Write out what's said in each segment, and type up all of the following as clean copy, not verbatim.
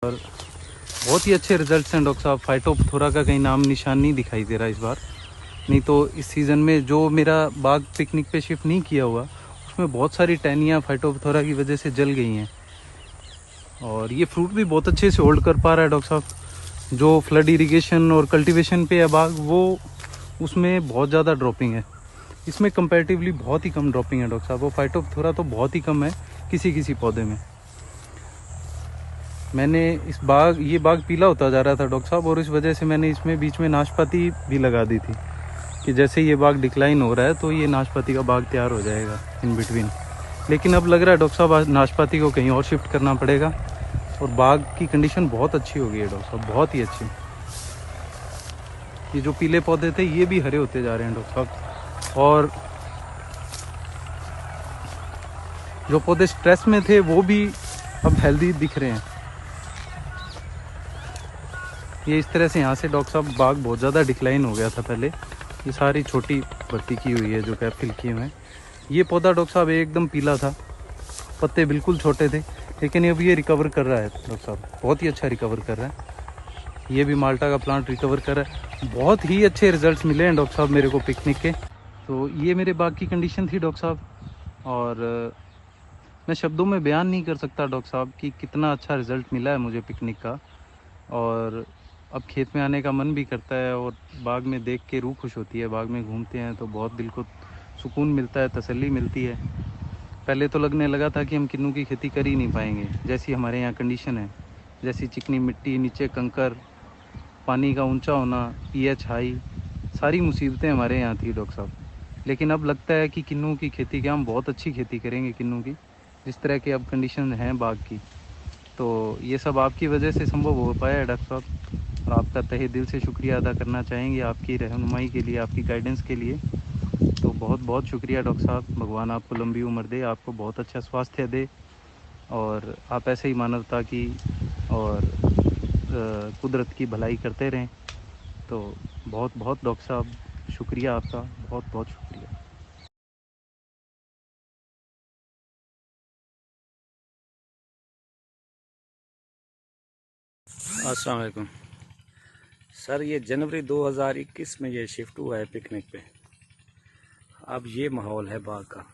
और बहुत ही अच्छे रिजल्ट्स हैं डॉक्टर साहब। फाइटोप्थोरा का कहीं नाम निशान नहीं दिखाई दे रहा इस बार। नहीं तो इस सीज़न में जो मेरा बाग पिकनिक पे शिफ्ट नहीं किया हुआ उसमें बहुत सारी टहनियाँ फाइटोप्थोरा की वजह से जल गई हैं। और ये फ्रूट भी बहुत अच्छे से होल्ड कर पा रहा है डॉक्टर साहब। जो फ्लड इरिगेशन और कल्टीवेशन पे है बाग, वो उसमें बहुत ज़्यादा ड्रॉपिंग है। इसमें कंपैरेटिवली बहुत ही कम ड्रॉपिंग है डॉक्टर साहब। वो फाइटोप्थोरा तो बहुत ही कम है किसी किसी पौधे में। मैंने ये बाग पीला होता जा रहा था डॉक्टर साहब, और इस वजह से मैंने इसमें बीच में नाशपाती भी लगा दी थी कि जैसे ये बाग डिक्लाइन हो रहा है तो ये नाशपाती का बाग तैयार हो जाएगा इन बिटवीन। लेकिन अब लग रहा है डॉक्टर साहब आज नाशपाती को कहीं और शिफ्ट करना पड़ेगा। और बाग की कंडीशन बहुत अच्छी हो गई है डॉक्टर साहब, बहुत ही अच्छी। ये जो पीले पौधे थे ये भी हरे होते जा रहे हैं डॉक्टर साहब। और जो पौधे स्ट्रेस में थे वो भी अब हेल्दी दिख रहे हैं। ये इस तरह से यहाँ से डॉक्टर साहब बाग बहुत ज़्यादा डिक्लाइन हो गया था पहले। ये सारी छोटी भर्ती की हुई है जो कैप्सूल किए हुए हैं। ये पौधा डॉक्टर साहब एकदम पीला था, पत्ते बिल्कुल छोटे थे, लेकिन अब ये रिकवर कर रहा है डॉक्टर साहब, बहुत ही अच्छा रिकवर कर रहा है। ये भी माल्टा का प्लांट रिकवर कर रहा है। बहुत ही अच्छे रिजल्ट्स मिले हैं डॉक्टर साहब मेरे को पिकनिक के। तो ये मेरे बाग की कंडीशन थी डॉक्टर साहब। और मैं शब्दों में बयान नहीं कर सकता डॉक्टर साहब कि कितना अच्छा रिज़ल्ट मिला है मुझे पिकनिक का। और अब खेत में आने का मन भी करता है, और बाग में देख के रूह खुश होती है। बाग में घूमते हैं तो बहुत दिल को सुकून मिलता है, तसल्ली मिलती है। पहले तो लगने लगा था कि हम किन्नू की खेती कर ही नहीं पाएंगे, जैसी हमारे यहाँ कंडीशन है, जैसी चिकनी मिट्टी, नीचे कंकर, पानी का ऊंचा होना, पीएच हाई, सारी मुसीबतें हमारे यहाँ थी डॉक्टर साहब। लेकिन अब लगता है कि किन्नू की खेती क्या, हम बहुत अच्छी खेती करेंगे किन्नू की, जिस तरह की अब कंडीशन है बाग की। तो ये सब आपकी वजह से संभव हो पाया है डॉक्टर साहब, और आपका तहे दिल से शुक्रिया अदा करना चाहेंगे आपकी रहनुमाई के लिए, आपकी गाइडेंस के लिए। तो बहुत बहुत शुक्रिया डॉक्टर साहब। भगवान आपको लंबी उम्र दे, आपको बहुत अच्छा स्वास्थ्य दे, और आप ऐसे ही मानवता की और कुदरत की भलाई करते रहें। तो बहुत बहुत डॉक्टर साहब शुक्रिया आपका, बहुत बहुत शुक्रिया। अस्सलाम वालेकुम सर। ये जनवरी 2021 में ये शिफ्ट हुआ है पिकनिक पे। अब ये माहौल है बाग का,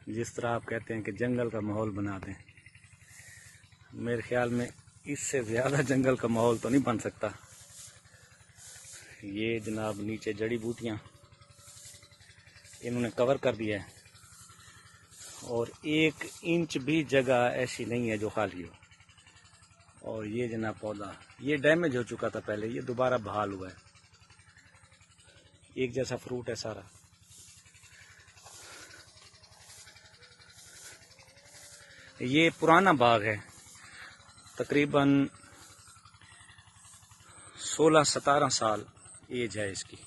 जिस तरह आप कहते हैं कि जंगल का माहौल बना दें, मेरे ख्याल में इससे ज़्यादा जंगल का माहौल तो नहीं बन सकता। ये जनाब नीचे जड़ी बूटियाँ इन्होंने कवर कर दिया है, और 1 इंच भी जगह ऐसी नहीं है जो खाली हो। और ये जनाब पौधा ये डैमेज हो चुका था पहले, ये दोबारा बहाल हुआ है। एक जैसा फ्रूट है सारा। ये पुराना बाग है, तकरीबन 16-17 साल एज है इसकी।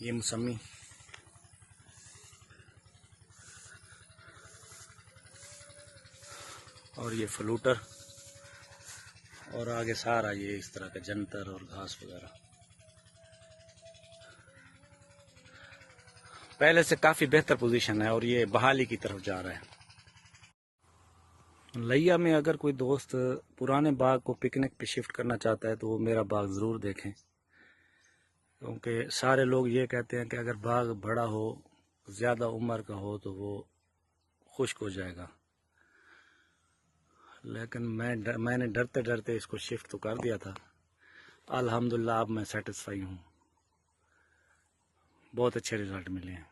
ये मौसमी, और ये फ्लूटर, और आगे सारा ये इस तरह का जंतर और घास वगैरह। पहले से काफ़ी बेहतर पोजीशन है, और ये बहाली की तरफ जा रहा है। लिया में अगर कोई दोस्त पुराने बाग को पिकनिक पे शिफ्ट करना चाहता है तो वो मेरा बाग ज़रूर देखें, क्योंकि सारे लोग ये कहते हैं कि अगर बाग बड़ा हो, ज़्यादा उम्र का हो, तो वो खुश्क हो जाएगा। लेकिन मैंने डरते डरते इसको शिफ्ट तो कर दिया था। अल्हम्दुलिल्लाह अब मैं सेटिस्फाई हूँ, बहुत अच्छे रिजल्ट मिले हैं।